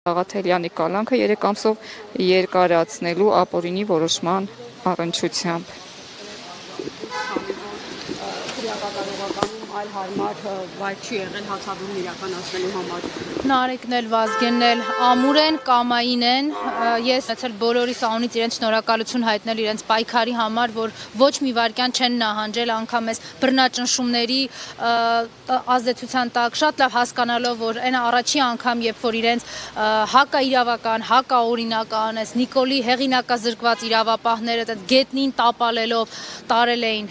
Աղաթելյանի կալանքը 3 ամսով երկարացնելու ապօրինի որոշման առնչությամբ։ Այլ հարմար վայր չի եղել հացադրում իրականացնելու համար։ Նարեկն էլ Վազգենն էլ ամուր են, կամային են, ես ունեցել բոլորիս անունից իրենց շնորհակալություն հայտնել իրենց պայքարի համար, որ ոչ մի վայրկյան չեն նահանջել, անգամ այս բռնաճնշումների ազդեցության տակ, շատ լավ հասկանալով, որ այն առաջի անգամ, երբ որ իրենց հակաիրավական, հակաօրինական, այս Նիկոլի հեղինակազրկված իրավապահները այդ գետնին տապալելով տարել էին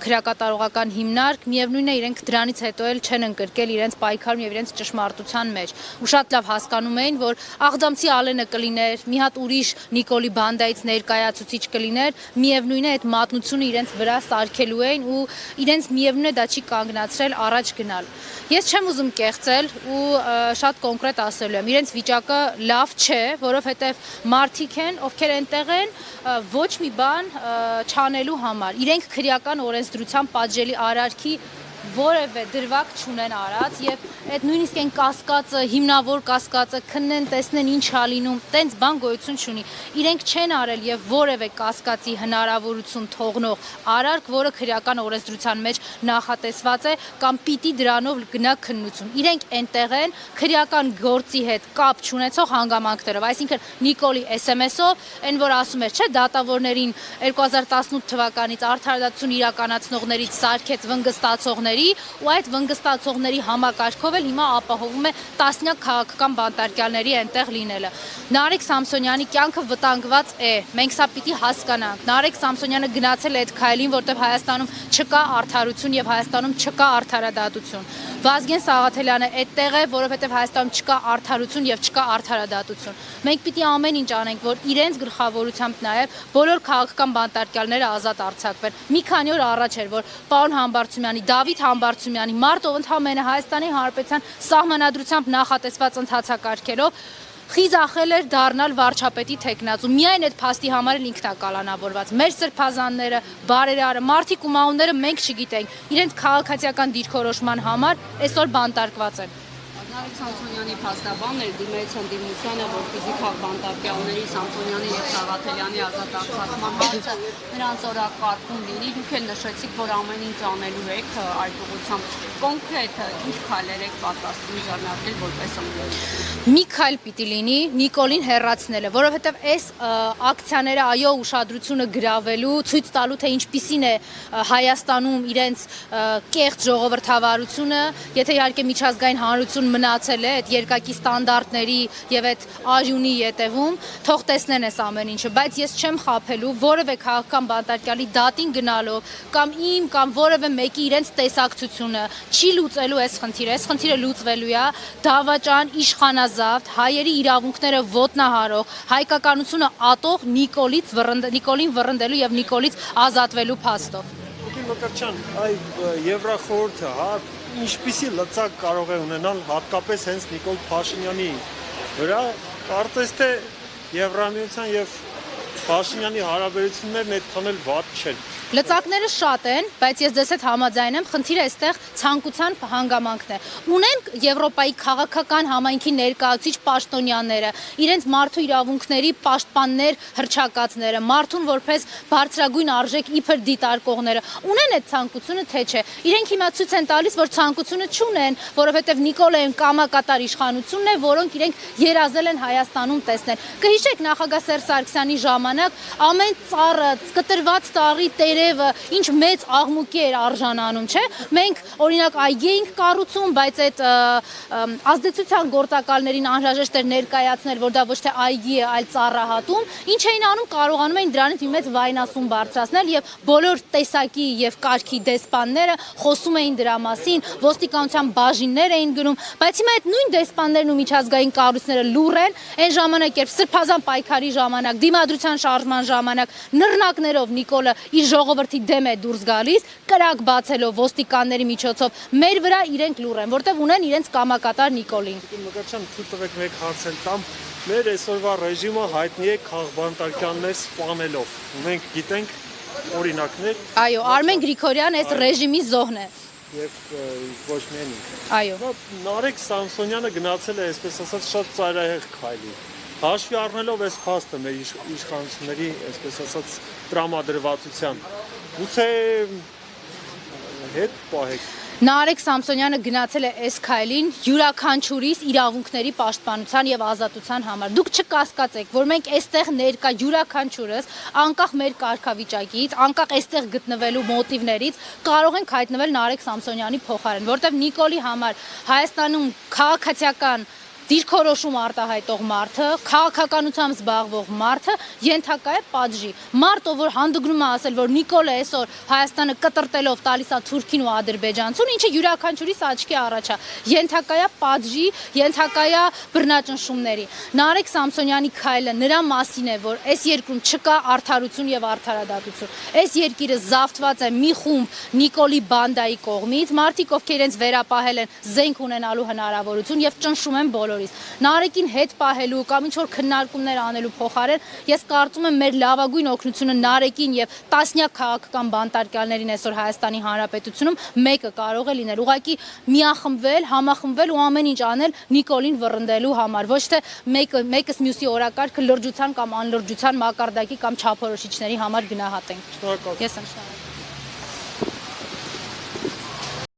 քրեակատարողական հիմնարկ, միևնույն է իրենք դրանից հետո էլ չեն ընկրկել իրենց պայքարում եւ իրենց ճշմարտության մեջ։ Ու շատ լավ հասկանում էին, որ Աղդամցի Ալենը կլիներ, մի հատ ուրիշ Նիկոլի բանդայից ներկայացուցիչ կլիներ, միևնույն է այդ մատնությունը իրենց վրա սարքելու էին ու իրենց միևնույն է դա չի կանգնացրել առաջ գնալ։ Ես չեմ ուզում կեղծել ու շատ կոնկրետ ասելու եմ, իրենց վիճակը լավ չէ, որովհետև մարդիկ են, ովքեր այնտեղ են ոչ մի բան չանելու համար։ Իրենք քրեական օրենսդրության պատժելի արարքի որևէ դրվագ չունեն արած եւ այդ նույնիսկ այն կասկածը, հիմնավոր կասկածը քննեն, տեսնեն ինչ ա լինում, տենց բան գոյություն չունի։ Իրենք չեն արել եւ որևէ կասկածի հնարավորություն թողնող արարք, որը քրեական օրենսդրության մեջ նախատեսված է կամ պիտի դրանով գնա քննություն։ Իրենք այնտեղ են քրեական գործի հետ կապ չունեցող հանգամանքներով, այսինքն Նիկոլի SMS-ով, այն որ ասում էր, չէ, դատավորներին 2018 թվականից արդարադատություն իրականացնողներից սարքեց վնգստացողների ու այդ վնգստացողների համակարգով էլ հիմա ապահովում է տասնյակ քաղաքական բանտարկյալների այնտեղ լինելը։ Նարեկ Սամսոնյանի կյանքը վտանգված է, մենք սա պիտի հասկանանք։ Նարեկ Սամսոնյանը գնացել է այդ քայլին, որտեղ Հայաստանում չկա արդարություն եւ Հայաստանում չկա արդարադատություն։ Վազգեն Սաղաթելյանը այդտեղ է, որովհետեւ Հայաստանում չկա արդարություն եւ չկա արդարադատություն։ Մենք պիտի ամեն ինչ անենք, որ իրենց գլխավորությամբ նաեւ բոլոր քաղաքական բանտարկյալները ազատ արձակվեն։ Մի քանի օր առաջ էր, որ պարոն Համբարձումյանի, Դավիթ Համբարձումյանի մարտով ընդհանրապես Հայաստանի Հանրապետության սահմանադրությամբ նախատեսված ընթացակարգերով խիզախել էր դառնալ վարչապետի թեկնածու։ Միայն այդ փաստի համար էլ ինքն է կալանավորված։ Մեր սրբազանները, բարերարը, մարդիկ ու մահուները մենք չգիտենք։ Իրենց քաղաքացիական դիրքորոշման համար այսօր բանտարկված են։ Նարեկ Սամսոնյանի փաստաբաններ դիմեց ընդդիմությանը, որպեսզի քաղաքբանտարկյալների Սամսոնյանի եւ Սաղաթելյանի ազատ արձակման հարցը նրանց օրակարգում լինի։ Դուք էլ նշեցիք, որ ամեն ինչ անելու եք այդ ուղղությամբ։ Կոնկրետ ինչ քայլեր եք պատրաստվում ձեռնարկել որպես ընդդիմություն։ Մի քայլ պիտի լինի Նիկոլին հեռացնելը, որովհետև այս ակցիաները այո ուշադրությունը գրավելու, ցույց տալու թե ինչպիսին է Հայաստանում իրենց կեղծ ժողովրդավարությունը, եթե իհարկե միջազգային հանրություն մնացել է այդ երկակի ստանդարտների եւ այդ արյունի ետևում, թող տեսնեն այս ամեն ինչը, բայց ես չեմ խաբելու որևէ քաղաքական բանտարկյալի դատին գնալով կամ իմ կամ որևէ մեկի իրենց տեսակցությունը չի լուծելու այս խնդիրը լուծվելու է դավաճան, իշխանազավթ, հայերի իրավունքները ոտնահարող, հայկականությունը ատող Նիկոլին վռնդելու եւ Նիկոլից ազատվելու փաստով։ Մկրտչյան, այ Եվրախորհուրդը, ինչպիսի լծակ կարող է ունենալ հատկապես հենց Նիկոլ Փաշինյանի վրա, կարծես թե Եվրամիության եւ Փաշինյանի հարաբերություններն այդքան էլ վատ չեն։ Լծակները շատ են, բայց ես ձեզ հետ համաձայն եմ, խնդիրը այստեղ ցանկության հանգամանքն է։ Ունենք Եվրոպայի քաղաքական համայնքի ներկայացուցիչ պաշտոնյաները, իրենց մարդու իրավունքների պաշտպաններ, հռչակածները, մարդուն որպես բարձրագույն արժեք իբր դիտարկողները, ունեն այդ ցանկությունը, թե չէ։ Իրենք հիմա ցույց են տալիս, որ ցանկությունը չունեն, որովհետև Նիկոլային կամակատար իշխանությունն է, որոնք իրենք երազել են Հայաստանում տեսնել։ Կհիշեք նախագահ Սերժ Սարգսյանի ժամանակ ամեն ծառը, կտրված ծառի երևը ինչ մեծ աղմուկի էր արժանանում, չէ՞։ Մենք օրինակ այգի էինք կառուցում, բայց այդ ազդեցության գործակալներին անհրաժեշտ էր ներկայացնել, որ դա ոչ թե այգի է, այլ ծառահատում, ինչ էին անում, կարողանում էին դրանից մի մեծ վայնասուն բարձրացնել եւ բոլոր տեսակի եւ կարգի դեսպանները խոսում էին դրա մասին, ոստիկանության բաժիններ էին գնում, բայց հիմա այդ նույն դեսպաններն ու միջազգային կառույցները լուռ են, այն ժամանակ երբ սրբազան պայքարի ժամանակ, դիմադրության շարժման ժամանակ նռնակներով Նիկոլը իր ժողովրդի դեմ է դուրս գալիս, կրակ բացելով ոստիկանների միջոցով, մեր վրա իրենք լուռ են, որտեղ ունեն իրենց կամակատար Նիկոլին։ Մկրտչյան, թույլ տվեք մեկ հարց տամ, մեր այսօրվա ռեժիմը հայտնի է քաղաքբանտարկյալներ սպանելով։ Մենք գիտենք օրինակներ։ Այո, Արմեն Գրիգորյան այս ռեժիմի զոհն է։ եւ ոչ միայն ինքը։ Այո։ Նարեկ Սամսոնյանը գնացել է, այսպես ասած, շատ ծայրահեղ քայլի։ Հաշվի առնելով այս փաստը մեր իշխանությունների, այսպես ասած, տրամադրվածության, գուցե հետ պահեք։ Նարեկ Սամսոնյանը գնացել է այս քայլին յուրաքանչյուրիս իրավունքների պաշտպանության եւ ազատության համար։ Դուք չկասկածեք, որ մենք այստեղ ներկա յուրաքանչյուրս, անկախ մեր կարգավիճակից, անկախ այստեղ գտնվելու մոտիվներից, կարող ենք հայտնվել Նարեկ Սամսոնյանի փոխարեն, որտեղ Նիկոլի համար Հայաստանում քաղաքացիական դիրքորոշում արտահայտող մարդը, քաղաքականությամբ զբաղվող մարդը ենթակա է պատժի։ Մարդը, որ հանդգնում է ասել, որ Նիկոլը այսօր Հայաստանը կտրտելով տալիս է Թուրքին ու Ադրբեջանցուն, ինչը յուրաքանչյուրիս աչքի առաջ է, ենթակա է պատժի, ենթակա է բռնաճնշումների։ Նարեկ Սամսոնյանի քայլը նրա մասին է, որ այս երկրում չկա արդարություն եւ արդարադատություն։ Այս երկիրը զավթված է մի խումբ Նիկոլի բանդայի կողմից, մարդիկ, ովքեր իրենց վերապահել են զենք ունենալու հնարավորություն եւ ճնշում են բոլոր։ Նարեկին հետ պահելու կամ ինչ-որ քննարկումներ անելու փոխարեն ես կարծում եմ մեր լավագույն օգնությունը Նարեկին եւ տասնյակ քաղաքական բանտարկյալներին այսօր Հայաստանի Հանրապետությունում մեկը կարող է լինել ուղղակի միախմբվել, համախմբվել ու ամեն ինչ անել Նիկոլին վռնդելու համար, ոչ թե մեկս մյուսի օրակարգը լրջության կամ անլրջության մակարդակի կամ չափորոշիչների համար գնահատենք։ Շնորհակալ։ Ես եմ շնորհակալ։